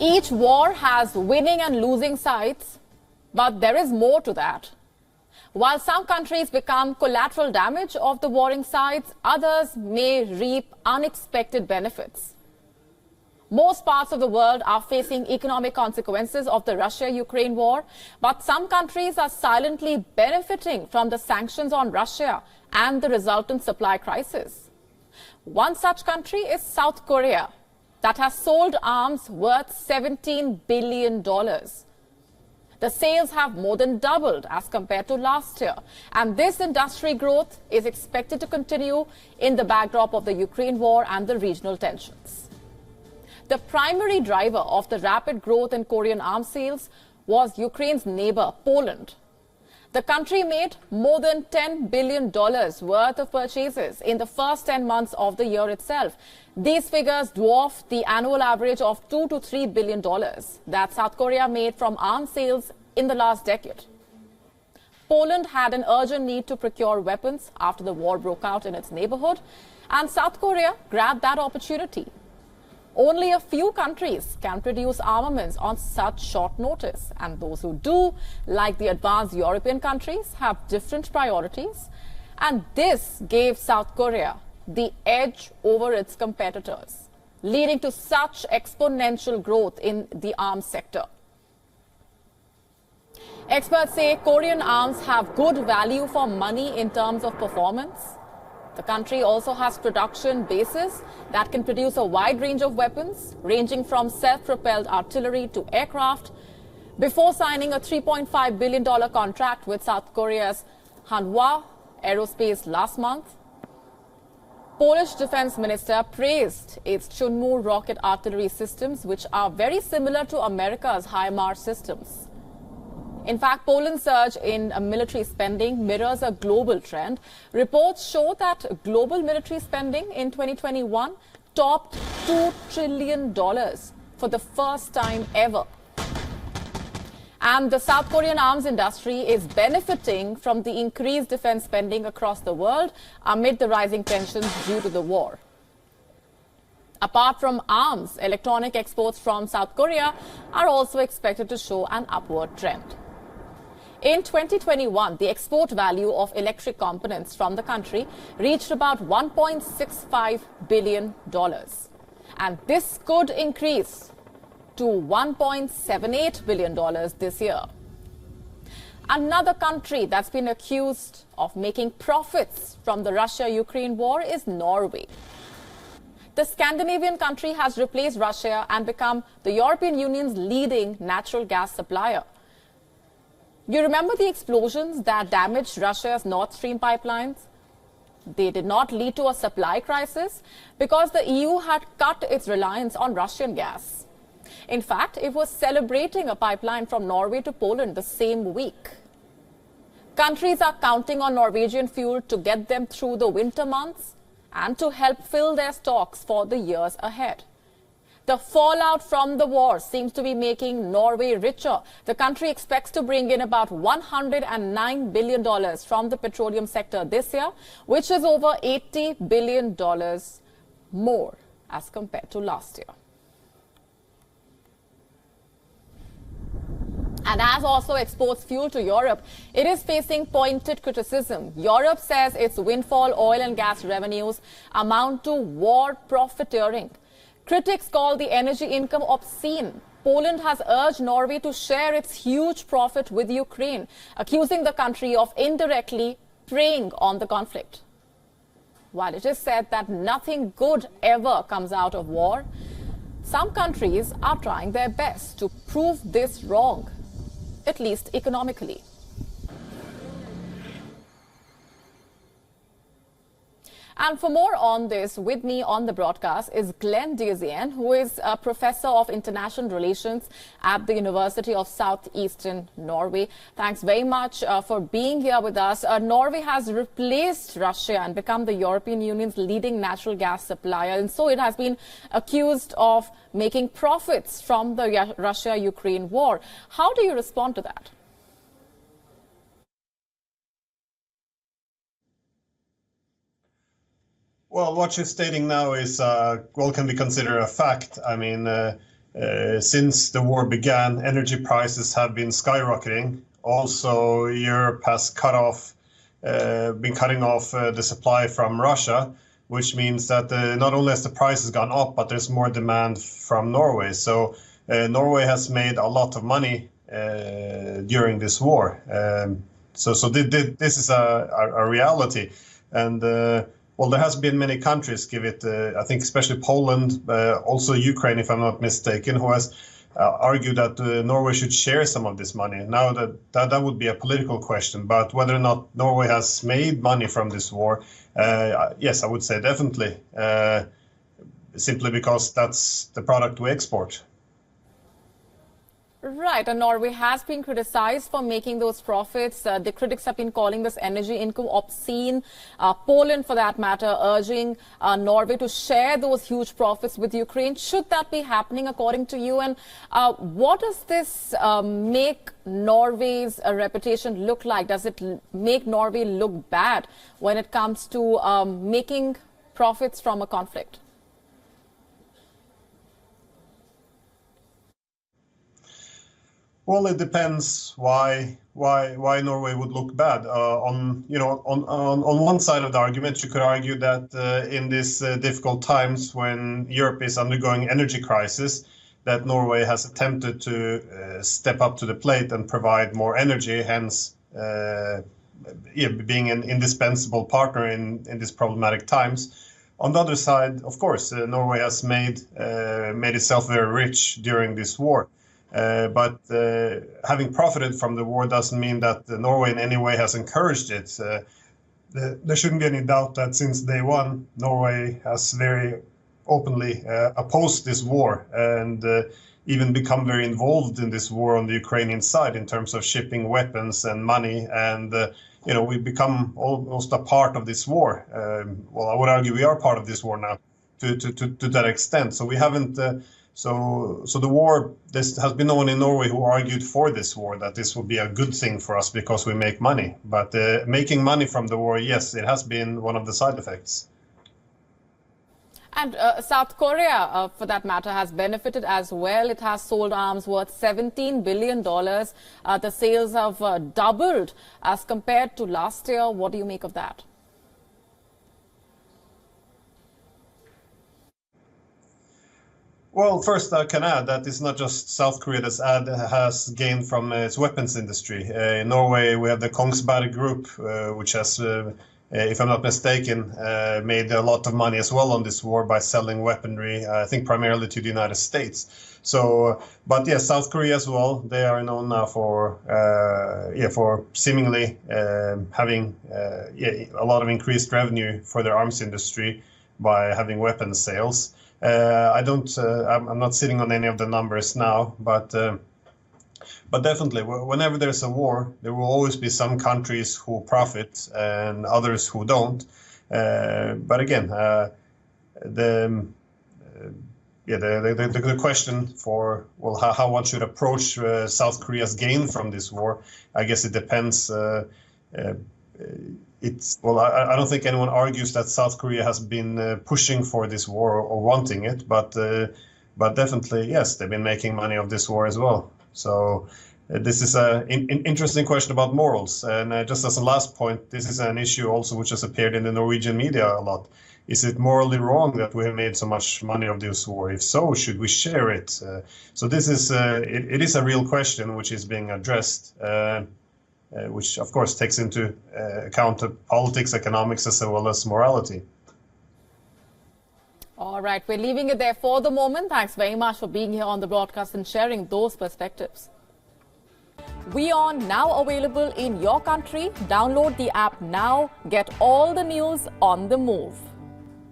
Each war has winning and losing sides, but there is more to that. While some countries become collateral damage of the warring sides, others may reap unexpected benefits. Most parts of the world are facing economic consequences of the Russia-Ukraine war, but some countries are silently benefiting from the sanctions on Russia and the resultant supply crisis. One such country is South Korea, that has sold arms worth $17 billion. The sales have more than doubled as compared to last year, and this industry growth is expected to continue in the backdrop of the Ukraine war and the regional tensions. The primary driver of the rapid growth in Korean arms sales was Ukraine's neighbor, Poland. The country made more than $10 billion worth of purchases in the first 10 months of the year itself. These figures dwarf the annual average of $2 to $3 billion that South Korea made from arms sales in the last decade. Poland had an urgent need to procure weapons after the war broke out in its neighborhood, and South Korea grabbed that opportunity. Only a few countries can produce armaments on such short notice, and those who do, like the advanced European countries, have different priorities, and this gave South Korea the edge over its competitors, leading to such exponential growth in the arms sector. Experts say Korean arms have good value for money in terms of performance. The country also has production bases that can produce a wide range of weapons, ranging from self-propelled artillery to aircraft. Before signing a $3.5 billion contract with South Korea's Hanwha Aerospace last month, Polish Defense Minister praised its Chunmoo rocket artillery systems, which are very similar to America's HIMARS systems. In fact, Poland's surge in military spending mirrors a global trend. Reports show that global military spending in 2021 topped $2 trillion for the first time ever. And the South Korean arms industry is benefiting from the increased defense spending across the world amid the rising tensions due to the war. Apart from arms, electronic exports from South Korea are also expected to show an upward trend. In 2021, the export value of electric components from the country reached about $1.65 billion. And this could increase to $1.78 billion this year. Another country that's been accused of making profits from the Russia-Ukraine war is Norway. The Scandinavian country has replaced Russia and become the European Union's leading natural gas supplier. You remember the explosions that damaged Russia's Nord Stream pipelines? They did not lead to a supply crisis because the EU had cut its reliance on Russian gas. In fact, it was celebrating a pipeline from Norway to Poland the same week. Countries are counting on Norwegian fuel to get them through the winter months and to help fill their stocks for the years ahead. The fallout from the war seems to be making Norway richer. The country expects to bring in about $109 billion from the petroleum sector this year, which is over $80 billion more as compared to last year. And as also exports fuel to Europe, it is facing pointed criticism. Europe says its windfall oil and gas revenues amount to war profiteering. Critics call the energy income obscene. Poland has urged Norway to share its huge profit with Ukraine, accusing the country of indirectly preying on the conflict. While it is said that nothing good ever comes out of war, some countries are trying their best to prove this wrong, at least economically. And for more on this, with me on the broadcast is Glenn Diazien, who is a professor of international relations at the University of Southeastern Norway. Thanks very much for being here with us. Norway has replaced Russia and become the European Union's leading natural gas supplier, and so it has been accused of making profits from the Russia-Ukraine war. How do you respond to that? Well, what she's stating now is, can be considered a fact. I mean, Since the war began, energy prices have been skyrocketing. Also, Europe has been cutting off the supply from Russia, which means that not only has the prices gone up, but there's more demand from Norway. So Norway has made a lot of money during this war. This is a reality. And well, there has been many countries give it, I think especially Poland, also Ukraine, if I'm not mistaken, who has argued that Norway should share some of this money. Now that would be a political question, but whether or not Norway has made money from this war, yes, I would say definitely, simply because that's the product we export. Right, and Norway has been criticized for making those profits. The critics have been calling this energy income obscene. Poland, for that matter, urging Norway to share those huge profits with Ukraine. Should that be happening, according to you? And what does this make Norway's reputation look like? Does it make Norway look bad when it comes to making profits from a conflict? Well, it depends why Norway would look bad. On one side of the argument, you could argue that in these difficult times when Europe is undergoing energy crisis, that Norway has attempted to step up to the plate and provide more energy, hence being an indispensable partner in these problematic times. On the other side, of course, Norway has made itself very rich during this war. But having profited from the war doesn't mean that Norway in any way has encouraged it. There shouldn't be any doubt that since day one, Norway has very openly opposed this war and even become very involved in this war on the Ukrainian side in terms of shipping weapons and money. And, we've become almost a part of this war. Well, I would argue we are part of this war now to that extent. So we haven't... So the war, this has been no one in Norway who argued for this war, that this would be a good thing for us because we make money. But making money from the war, yes, it has been one of the side effects. And South Korea, for that matter, has benefited as well. It has sold arms worth $17 billion. The sales have doubled as compared to last year. What do you make of that? Well, first I can add that it's not just South Korea that has gained from its weapons industry. In Norway, we have the Kongsberg Group, which has, if I'm not mistaken, made a lot of money as well on this war by selling weaponry, I think primarily to the United States. So, but yes, South Korea as well, they are known now for seemingly having a lot of increased revenue for their arms industry by having weapons sales. I'm not sitting on any of the numbers now, but definitely, whenever there's a war, there will always be some countries who profit and others who don't. But again, the question for how one should approach South Korea's gain from this war, I guess it depends. I don't think anyone argues that South Korea has been pushing for this war or wanting it, but definitely, yes, they've been making money of this war as well. So this is an interesting question about morals. And just as a last point, this is an issue also which has appeared in the Norwegian media a lot. Is it morally wrong that we have made so much money of this war? If so, should we share it? So this is it is a real question which is being addressed. Which, of course, takes into account politics, economics, as well as morality. All right, we're leaving it there for the moment. Thanks very much for being here on the broadcast and sharing those perspectives. WION now available in your country. Download the app now. Get all the news on the move.